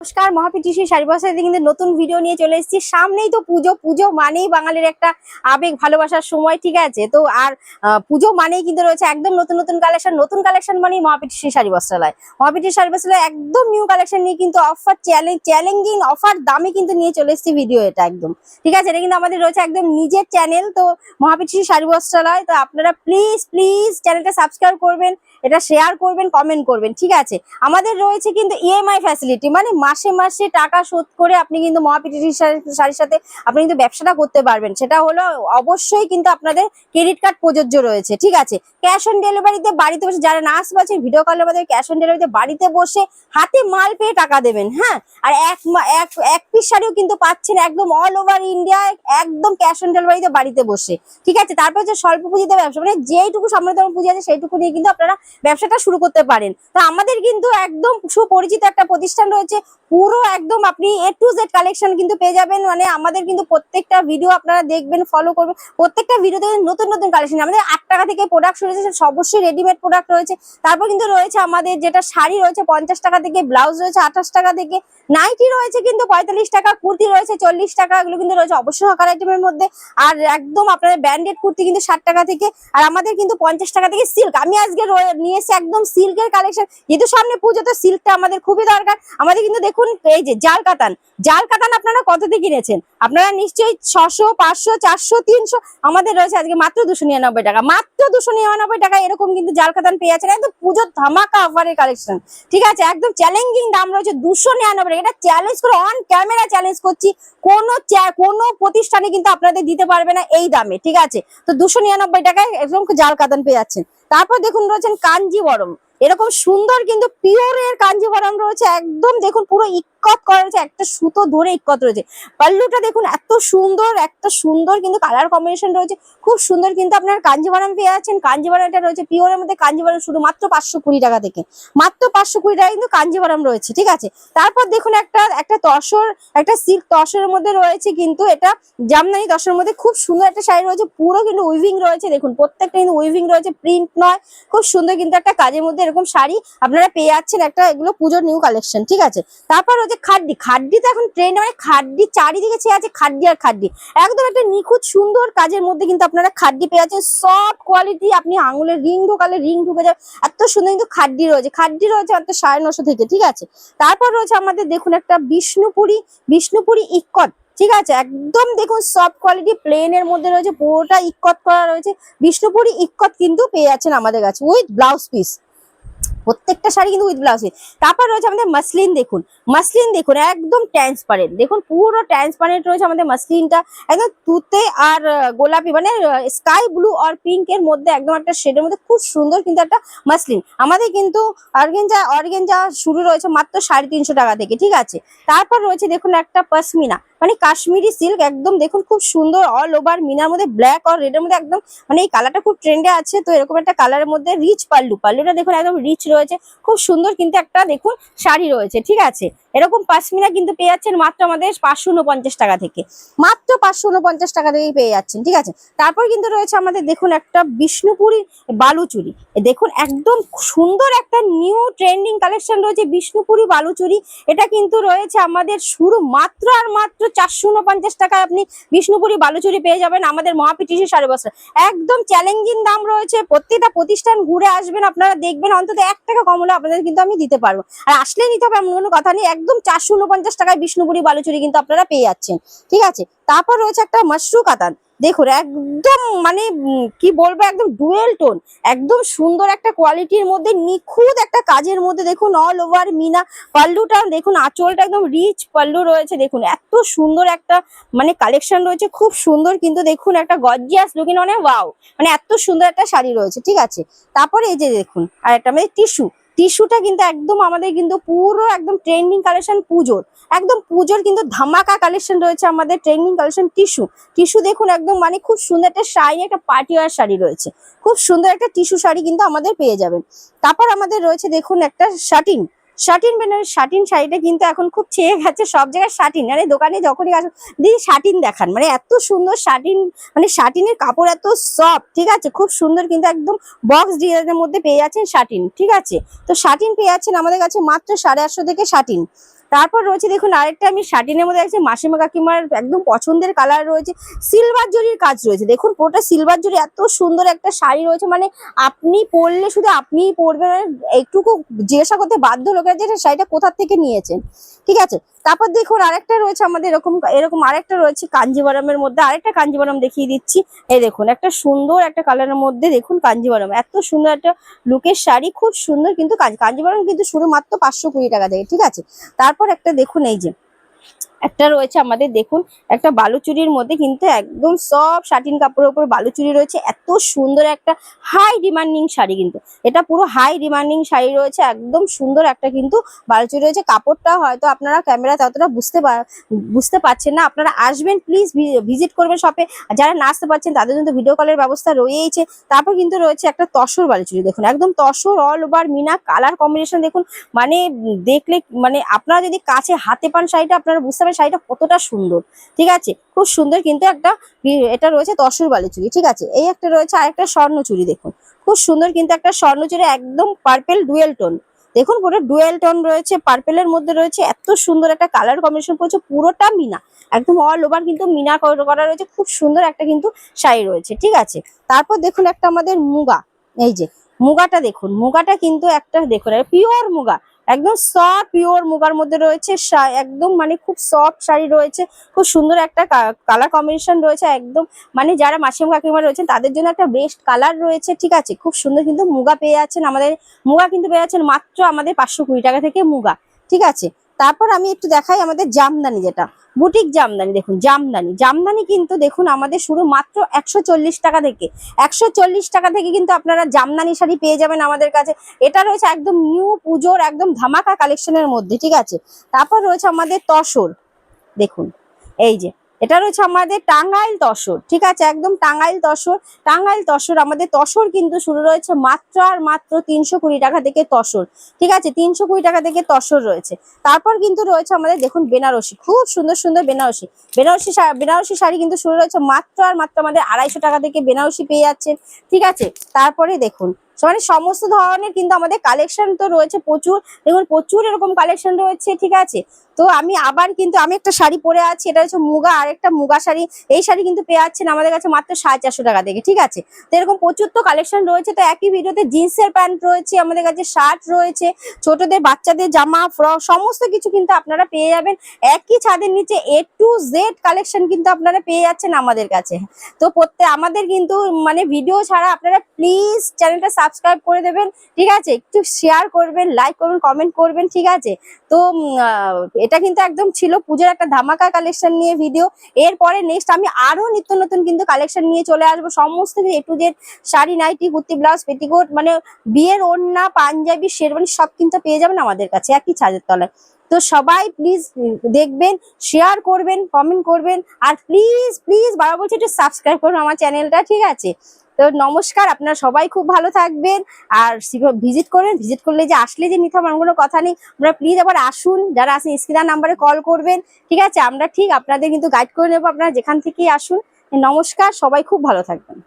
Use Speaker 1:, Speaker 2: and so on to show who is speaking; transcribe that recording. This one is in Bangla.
Speaker 1: নমস্কার, মহাপিটিসি শাড়ি বসাতে কিন্তু নতুন ভিডিও নিয়ে চলে এসেছি। সামনেই তো পুজো, পুজো মানেই বাঙালির একটা আবেগ ভালোবাসার সময়, ঠিক আছে? তো আর পুজো মানেই কিন্তু রয়েছে একদম নতুন নতুন কালেকশন। নতুন কালেকশন মানেই মহাপিটিসি শাড়ি বস্ত্রালয়। মহাপিটিসি শাড়ি বস্ত্রালয় একদম নিউ কালেকশন নিয়ে কিন্তু অফার চ্যালেঞ্জিং অফার দামে কিন্তু নিয়ে চলে এসেছি ভিডিও, এটা একদম ঠিক আছে। এটা কিন্তু আমাদের রয়েছে একদম নিজের চ্যানেল, তো মহাপিটিসি শাড়ি বস্ত্রালয়। তো আপনারা প্লিজ প্লিজ চ্যানেলটা সাবস্ক্রাইব করবেন, এটা শেয়ার করবেন, কমেন্ট করবেন, ঠিক আছে? আমাদের রয়েছে কিন্তু ইএমআই ফ্যাসিলিটি, মানে মাসে মাসে টাকা শোধ করে আপনি কিন্তু মহাপিটিসি শাড়ির সাথে আপনি কিন্তু ব্যবসাটা করতে পারবেন। সেটা হলো অবশ্যই কিন্তু আপনাদের ক্রেডিট কার্ড প্রযোজ্য রয়েছে, ঠিক আছে? ক্যাশ অন ডেলিভারিতে বাড়িতে বসে, যারা না আসতে পারছেন ভিডিও কলের মধ্যে ক্যাশ অন ডেলিভারিতে বাড়িতে বসে হাতে মাল পেয়ে টাকা দেবেন, হ্যাঁ। আর এক পিস শাড়িও কিন্তু পাচ্ছেন একদম অল ওভার ইন্ডিয়া, একদম ক্যাশ অন ডেলিভারিতে বাড়িতে বসে, ঠিক আছে? তারপর হচ্ছে স্বল্প পুঁজিতে ব্যবসা, মানে যেইটুকু সামর্থ্য পুঁজি আছে সেইটুকু নিয়ে কিন্তু আপনারা ব্যবসাটা শুরু করতে পারেন। তো আমাদের কিন্তু একদম সুপরিচিত একটা প্রতিষ্ঠান রয়েছে, পুরো একদম আপনি A to Z কালেকশন কিন্তু পেয়ে যাবেন। মানে আমাদের কিন্তু প্রত্যেকটা ভিডিও আপনারা দেখবেন, ফলো করবেন, প্রত্যেকটা ভিডিওতে নতুন নতুন কালেকশন। আমাদের 8 টাকা থেকে প্রোডাক্ট শুরু হয়েছে, অবশ্যই রেডিমেড প্রোডাক্ট রয়েছে। তারপর কিন্তু রয়েছে আমাদের যেটা শাড়ি রয়েছে 50 টাকা থেকে, ব্লাউজ রয়েছে 28 টাকা থেকে, নাইটি রয়েছে কিন্তু 45 টাকা, কুর্তি রয়েছে 40 টাকা, এগুলো কিন্তু রয়েছে অবশ্যই হকার আইটেমের মধ্যে। আর একদম আপনাদের ব্র্যান্ডেড কুর্তি কিন্তু 60 টাকা থেকে। আর আমাদের কিন্তু 50 টাকা থেকে সিল্ক, আমি আজকে নিয়ে এসেছি একদম সিল্কের কালেকশন, যেহেতু সামনে পুজো, তো সিল্কটা আমাদের খুবই দরকার। আমাদের কিন্তু দেখুন এই যে জাল কাতান, জাল কাতান আপনারা কততে কিনেছেন? আপনারা নিশ্চয়ই 600, 500, 400, 300, আমাদের রয়েছে আজকে মাত্র 299 টাকা, মাত্র 299 টাকা। এরকম কিন্তু জাল কাতান পেয়ে যাচ্ছেন একদম পুজোর ধামাকা অফারের কালেকশন, ঠিক আছে? একদম চ্যালেঞ্জিং দাম রয়েছে 299 টাকা। এটা চ্যালেঞ্জ করে অন ক্যামেরা চ্যালেঞ্জ করছি, কোনো প্রতিষ্ঠানে কিন্তু আপনাদের দিতে পারবে না এই দামে, ঠিক আছে? তো 299 টাকায় একদম জাল কাতান পেয়ে যাচ্ছেন। তারপর দেখুন রয়েছেন কাঞ্জিবরম, এরকম সুন্দর কিন্তু পিওরের কাঞ্জিবরম রয়েছে, একদম দেখুন পুরো ইক্কত করা রয়েছে, একটা সুতো ধরে ইক্কত রয়েছে। পাল্লুটা দেখুন এত সুন্দর, একটা সুন্দর কিন্তু কালার কম্বিনেশন রয়েছে, খুব সুন্দর কিন্তু আপনার কাঞ্জিবরম পেয়ে যাচ্ছেন। কাঞ্জিবরমটা রয়েছে পিওরের মধ্যে, কাঞ্জিবরম শুধু মাত্র 520 টাকা থেকে, মাত্র 520 টাকা কিন্তু কাঞ্জিবরম রয়েছে, ঠিক আছে? তারপর দেখুন একটা তসর, একটা সিল্ক তসরের মধ্যে রয়েছে কিন্তু এটা জামদানি তসরের মধ্যে খুব সুন্দর একটা শাড়ি রয়েছে, পুরো কিন্তু উইভিং রয়েছে, দেখুন প্রত্যেকটা কিন্তু উইভিং রয়েছে, প্রিন্ট নয়, খুব সুন্দর কিন্তু একটা কাজের মধ্যে এরকম শাড়ি আপনারা পেয়ে যাচ্ছেন একটা, এগুলো পুজোর নিউ কালেকশন, ঠিক আছে? তারপর হচ্ছে খাড্ডি, খাড্ডি তো এখন ট্রেন্ড, মানে খাড্ডি চারিদিকে ছেয়ে আছে, খাড্ডি আর খাড্ডি, একদম একটা নিখুঁত সুন্দর কাজের মধ্যে কিন্তু আপনারা খাড্ডি পেয়ে যাচ্ছেন, সফট কোয়ালিটি, আপনি আঙুলের রিং ঢোকালে রিং ঢুকে যাবে, এত সুন্দর কিন্তু খাড্ডি রয়েছে। খাড্ডি রয়েছে মাত্র 950 থেকে, ঠিক আছে? তারপর রয়েছে আমাদের দেখুন একটা বিষ্ণুপুরি ইক্কত, ঠিক আছে? একদম দেখুন সফট কোয়ালিটি, প্লেনের মধ্যে রয়েছে, পুরোটা ইক্কত করা রয়েছে, বিষ্ণুপুরি ইক্কত কিন্তু পেয়ে যাচ্ছেন আমাদের কাছে উইথ ব্লাউজ পিস, প্রত্যেকটা শাড়ি কিন্তু উইথ ব্লাউজ। তারপর রয়েছে আমাদের মাসলিন, দেখুন একদম ট্রান্সপারেন্ট, দেখুন পুরো ট্রান্সপারেন্ট রয়েছে আমাদের মাসলিনটা, একদম তুতে আর গোলাপি, মানে স্কাই ব্লু আর পিঙ্ক এর মধ্যে একদম একটা শেডের মধ্যে খুব সুন্দর কিন্তু একটা মাসলিন। আমাদের কিন্তু অর্গেঞ্জা শুরু রয়েছে মাত্র 350 টাকা থেকে, ঠিক আছে? তারপর রয়েছে দেখুন একটা পশমিনা, মানে কাশ্মীরি সিল্ক, একদম দেখুন খুব সুন্দর অল ওভার মিনার মধ্যে ব্ল্যাক আর রেড এর মধ্যে, একদম মানে এই কালারটা খুব ট্রেন্ডে আছে, তো এরকম একটা কালারের মধ্যে রিচ পাল্লুটা দেখুন একদম রিচ রয়েছে, খুব সুন্দর কিন্তু একটা দেখুন শাড়ি রয়েছে, ঠিক আছে? এরকম পাশমিনা কিন্তু পেয়ে যাচ্ছেন মাত্র আমাদের 549 টাকা থেকে, মাত্র 549 টাকা থেকেই পেয়ে যাচ্ছেন, ঠিক আছে? তারপর কিন্তু রয়েছে আমাদের দেখুন একটা বিষ্ণুপুরি বালুচুরি, দেখুন একদম সুন্দর একটা নিউ ট্রেন্ডিং কালেকশন রয়েছে বিষ্ণুপুরি বালুচুরি। এটা কিন্তু রয়েছে আমাদের শুরু মাত্র আর মাত্র 449 টাকায় আপনি বিষ্ণুপুরি বালুচুরি পেয়ে যাবেন আমাদের মহাপিটিসি শাড়ি বস্ত্র। একদম চ্যালেঞ্জিং দাম রয়েছে, প্রত্যেকটা প্রতিষ্ঠান ঘুরে আসবেন, আপনারা দেখবেন অন্তত 1 টাকা কম হলে আপনাদের কিন্তু আমি দিতে পারবো, আর আসলে নিতে হবে এমন কোনো কথা নেই। একদম 449 টাকায় বিষ্ণুপুরি বালুচুরি কিন্তু আপনারা পেয়ে যাচ্ছেন, ঠিক আছে? তারপর রয়েছে একটা মাশরু কাতান, দেখুন একদম মানে কি বলবো, একদম ডুয়েল টোন, একদম সুন্দর একটা কোয়ালিটির মধ্যে নিখুঁত একটা কাজের মধ্যে, দেখুন অল ওভার মিনা, পাল্লুটা দেখুন, আঁচলটা একদম রিচ পাল্লু রয়েছে, দেখুন এত সুন্দর একটা মানে কালেকশন রয়েছে, খুব সুন্দর কিন্তু দেখুন একটা গর্জিয়াস লুকিং, মানে ওয়াও, মানে এত সুন্দর একটা শাড়ি রয়েছে, ঠিক আছে? তারপরে এই যে দেখুন আর একটা মানে টিস্যুটা কিন্তু একদম আমাদের কিন্তু পুরো একদম ট্রেন্ডিং কালেকশন পুজোর, একদম পুজোর কিন্তু ধামাকা কালেকশন রয়েছে আমাদের ট্রেন্ডিং কালেকশন টিস্যু দেখুন একদম মানে খুব সুন্দর একটা শাড়ি, একটা পার্টি ওয়্যার শাড়ি রয়েছে, খুব সুন্দর একটা টিস্যু শাড়ি কিন্তু আমাদের পেয়ে যাবেন। তারপর আমাদের রয়েছে দেখুন একটা শাটিন বেনারস শাটিন শাড়িটা কিন্তু এখন খুব ছেয়ে গেছে, সব জায়গায় শাটিন, মানে দোকানে যখনই আসুন দিদি শাটিন দেখান, মানে এত সুন্দর শাটিন, মানে শাটিনের কাপড় এত সফট, ঠিক আছে? খুব সুন্দর কিন্তু একদম বক্স ডিজাইনের মধ্যে পেয়ে যাচ্ছেন শাটিন, ঠিক আছে? তো শাটিন পেয়ে যাচ্ছেন আমাদের কাছে মাত্র 850 থেকে শাটিন। তারপর রয়েছে দেখুন আরেকটা আমি শাটিনের মধ্যে দেখছি মাসিমা কাকিমার একদম পছন্দের কালার রয়েছে, সিলভার জরির কাজ রয়েছে। দেখুন পুরোটা সিলভার জরি, এত সুন্দর একটা শাড়ি রয়েছে, মানে আপনি পরলে শুধু আপনিই পরবেন, একটুকু জিজ্ঞাসা করতে বাধ্য লোকেরা যে শাড়িটা কোথা থেকে নিয়েছেন, ঠিক আছে। তারপর দেখুন আরেকটা রয়েছে আমাদের এরকম এরকম আরেকটা রয়েছে কাঞ্জিভারমের মধ্যে, আরেকটা কাঞ্জিভারম দেখিয়ে দিচ্ছি। এই দেখুন একটা সুন্দর একটা কালারের মধ্যে দেখুন কাঞ্জিভারম, এত সুন্দর একটা লুকের শাড়ি, খুব সুন্দর কিন্তু কাঞ্জিভারম কিন্তু শুরু মাত্র 520 টাকা থেকে, ঠিক আছে। তারপর একটা দেখুন এই যে একটা রয়েছে আমাদের দেখুন একটা বালুচুরির মধ্যে কিন্তু একদম সব শাটিন কাপড়ের উপর বালুচুরি রয়েছে, এত সুন্দর একটা হাই ডিমান্ডিং শাড়ি, কিন্তু এটা পুরো হাই ডিমান্ডিং শাড়ি রয়েছে, একদম সুন্দর একটা কিন্তু বালুচুরি রয়েছে। কাপড়টা হয়তো আপনারা ক্যামেরাতে অতটা বুঝতে পারছেন না, আপনারা আসবেন প্লিজ, ভিজিট করবেন শপে। যারা না আসতে পারছেন তাদের জন্য ভিডিও কলের ব্যবস্থা রয়েছে। তারপর কিন্তু রয়েছে একটা তসর বালুচুরি, দেখুন একদম তসর অল ওভার মিনা কালার কম্বিনেশন দেখুন, মানে দেখলে মানে আপনারা যদি কাছে হাতে পান শাড়িটা আপনারা বুঝতে পারেন শাড়িটা কতটা সুন্দর, ঠিক আছে, খুব সুন্দর কিন্তু একটা এটা রয়েছে তসর বালুচুরি, ঠিক আছে। এই একটা রয়েছে আরেকটা স্বর্ণচুরি, দেখুন খুব সুন্দর কিন্তু একটা স্বর্ণচুরি, একদম পার্পেল ডুয়েল টোন, দেখুন পুরো ডুয়েল টোন রয়েছে, পার্পেলের মধ্যে রয়েছে, এত সুন্দর একটা কালার কম্বিনেশন করছে, পুরোটা মিনা একদম অল ওভার কিন্তু মিনা করা রয়েছে, খুব সুন্দর একটা কিন্তু শাড়ি রয়েছে, ঠিক আছে। তারপর দেখুন একটা আমাদের মুগা, এই যে মুগাটা দেখুন, মুগাটা কিন্তু একটা দেখুন পিওর মুগা, একদম সফট পিওর মুগার মধ্যে রয়েছে, একদম মানে খুব সফট শাড়ি রয়েছে, খুব সুন্দর একটা কালার কম্বিনেশন রয়েছে, একদম মানে যারা মাসিমা কাকিমা রয়েছেন তাদের জন্য একটা বেস্ট কালার রয়েছে, ঠিক আছে। খুব সুন্দর কিন্তু মুগা পেয়ে যাচ্ছেন, আমাদের মুগা কিন্তু পেয়ে যাচ্ছেন মাত্র আমাদের 520 টাকা থেকে মুগা, ঠিক আছে। তারপর আমি একটু দেখাই আমাদের জামদানি, যেটা বুটিক জামদানি, দেখুন জামদানি কিন্তু দেখুন আমাদের শুরু মাত্র 140 টাকা থেকে, 140 টাকা থেকে কিন্তু আপনারা জামদানি শাড়ি পেয়ে যাবেন আমাদের কাছে। এটা রয়েছে একদম নিউ পুজোর একদম ধামাকা কালেকশনের মধ্যে, ঠিক আছে। তারপর রয়েছে আমাদের তসর, দেখুন এই যে এটা রয়েছে আমাদের টাঙ্গাইল তসর, ঠিক আছে, একদম টাঙ্গাইল তসর আমাদের তসর কিন্তু শুরু রয়েছে মাত্র আর মাত্র 320 টাকা থেকে তসর, ঠিক আছে, 320 টাকা থেকে তসর রয়েছে। তারপর কিন্তু রয়েছে আমাদের দেখুন বেনারসি, খুব সুন্দর সুন্দর বেনারসি শাড়ি কিন্তু শুরু রয়েছে মাত্র আর মাত্র আমাদের 250 টাকা থেকে বেনারসি পেয়ে যাচ্ছেন, ঠিক আছে। তারপরে দেখুন মানে সমস্ত ধরনের কিন্তু আমাদের কালেকশন তো রয়েছে প্রচুর, দেখুন প্রচুর এরকম কালেকশন রয়েছে, ঠিক আছে। তো আমি আবার কিন্তু আমি একটা শাড়ি পরে আছি, এটা হচ্ছে মুগা, আর একটা মুগা শাড়ি, এই শাড়ি কিন্তু পেয়ে যাচ্ছেন আমাদের কাছে মাত্র 450 টাকা থেকে, ঠিক আছে। তো এরকম প্রচুর তো কালেকশন রয়েছে, তো একই ভিডিওতে জিন্সের প্যান্ট রয়েছে আমাদের কাছে, শার্ট রয়েছে, ছোটদের বাচ্চাদের জামা ফ্রক সমস্ত কিছু কিন্তু আপনারা পেয়ে যাবেন একই ছাদের নিচে, A to Z কালেকশন কিন্তু আপনারা পেয়ে যাচ্ছেন আমাদের কাছে। তো আমাদের কিন্তু মানে ভিডিও ছাড়া আপনারা প্লিজ চ্যানেলটা সাবস্ক্রাইব করে দেবেন, ঠিক আছে, একটু শেয়ার করবেন, লাইক করবেন, কমেন্ট করবেন, ঠিক আছে। তো এটা কিন্তু একদম ছিল পুজোর একটা ধামাকা কালেকশন নিয়ে ভিডিও। এরপরে নেক্সট আমি আরো নিত্য নতুন কিন্তু কালেকশন নিয়ে চলে আসবো, সমস্ত A to Z sari, nightie, kurti, blouse, petticoat, মানে বিয়ের ওড়না, পাঞ্জাবি, শেরওয়ানি সব কিন্তু পেয়ে যাবেন আমাদের কাছে একই ছাদের তলায়। তো সবাই প্লিজ দেখবেন, শেয়ার করবেন, কমেন্ট করবেন, আর প্লিজ প্লিজ বারবার বলছি একটু সাবস্ক্রাইব করুন আমার চ্যানেলটা, ঠিক আছে। তো নমস্কার, আপনারা সবাই খুব ভালো থাকবেন, আর ভিজিট করবেন, ভিজিট করলে যে আসলে যে নিতে হবে এমন কোনো কথা নেই, আপনারা প্লিজ আবার আসুন, যারা আসেন স্ক্রিনার নাম্বারে কল করবেন, ঠিক আছে, আমরা ঠিক আপনাদের কিন্তু গাইড করে নেবো, আপনারা যেখান থেকেই আসুন। নমস্কার, সবাই খুব ভালো থাকবেন।